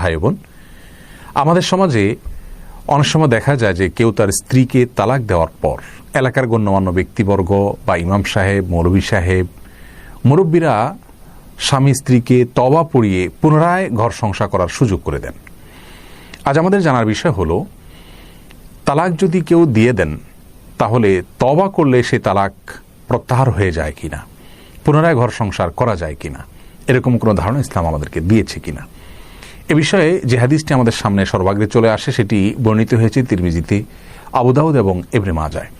ভাই বোন, আমাদের সমাজে অনেক সময় দেখা যায় যে কেউ তার স্ত্রীকে তালাক দেওয়ার পর এলাকার গণ্যমান্য ব্যক্তিবর্গ বা ইমাম সাহেব, মৌলভী সাহেব, মুরব্বীরা স্বামী স্ত্রীকে তওবা পড়িয়ে পুনরায় ঘর সংসার করার সুযোগ করে দেন। আজ আমাদের জানার বিষয় হলো, তালাক যদি কেউ দিয়ে দেন তাহলে তওবা করলে সে তালাক প্রত্যাহার হয়ে যায় কিনা, পুনরায় ঘর সংসার করা যায় কিনা, এরকম কোনো ধারণা ইসলাম আমাদেরকে দিয়েছে কিনা। এ বিষয়ে যে হাদিসটি আমাদের সামনে সর্বাগ্রে চলে আসে সেটি বর্ণিত হয়েছে তিরমিজিতে, আবু দাউদ এবং ইবনে মাজায়।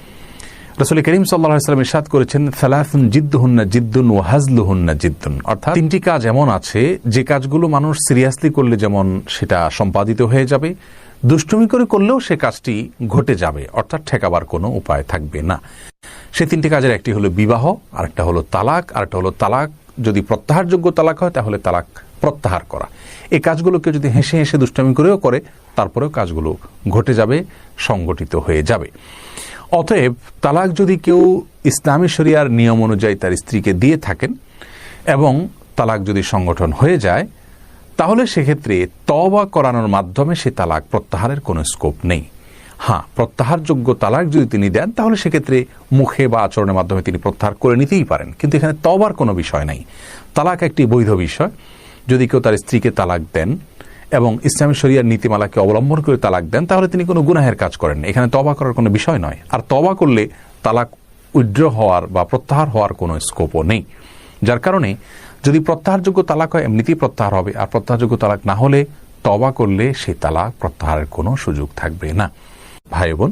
রাসূল করিম সাল্লাল্লাহু আলাইহি ওয়াসাল্লাম ইরশাদ করেছেন, সালাসুন জিদ্দুহুন্না জিদ্দুন ওয়া হাজলুহুন্না জিদ্দুন, অর্থাৎ তিনটি কাজ এমন আছে যে কাজগুলো মানুষ সিরিয়াসলি করলে যেমন সেটা সম্পাদিত হয়ে যাবে, দুষ্টুমি করে করলেও সে কাজটি ঘটে যাবে, অর্থাৎ ঠেকাবার কোনো উপায় থাকবে না। সে তিনটি কাজের একটি হলো বিবাহ, আরেকটা হলো তালাক, আরেকটা হলো তালাক যদি প্রত্যাহারযোগ্য তালাক হয় তাহলে তালাক প্রত্যাহার করা। এই কাজগুলোকে যদি হেসে হেসে দুষ্টামি করেও করে তারপরেও কাজগুলো ঘটে যাবে, সংগঠিত হয়ে যাবে। অতএব তালাক যদি কেউ ইসলামী শরিয়ার নিয়ম অনুযায়ী তার স্ত্রীকে দিয়ে থাকেন এবং তালাক যদি সংগঠন হয়ে যায় তাহলে সেক্ষেত্রে তওবা করানোর মাধ্যমে সে তালাক প্রত্যাহারের কোনো স্কোপ নেই। হ্যাঁ, প্রত্যাহারযোগ্য তালাক যদি তিনি দেন তাহলে সেক্ষেত্রে মুখে বা আচরণের মাধ্যমে তিনি প্রত্যাহার করে নিতেই পারেন, কিন্তু এখানে তওবার কোনো বিষয় নাই। তালাক একটি বৈধ বিষয়। যদি কেউ তার স্ত্রীকে তালাক দেন এবং ইসলামী শরিয়ার নীতিমালাকে অবলম্বন করে তালাক দেন তাহলে তিনি কোনো গুনাহের কাজ করেন, এখানে তওবা করার কোনো বিষয় নয়। আর তওবা করলে তালাক উইথড্র হওয়ার বা প্রত্যাহার হওয়ার কোনো স্কোপও নেই। যার কারণে যদি প্রত্যাহারযোগ্য তালাক হয় এমনিতেই প্রত্যাহার হবে, আর প্রত্যাহারযোগ্য তালাক না হলে তওবা করলে সেই তালাক প্রত্যাহারের কোনো সুযোগ থাকবে না। ভাই বোন,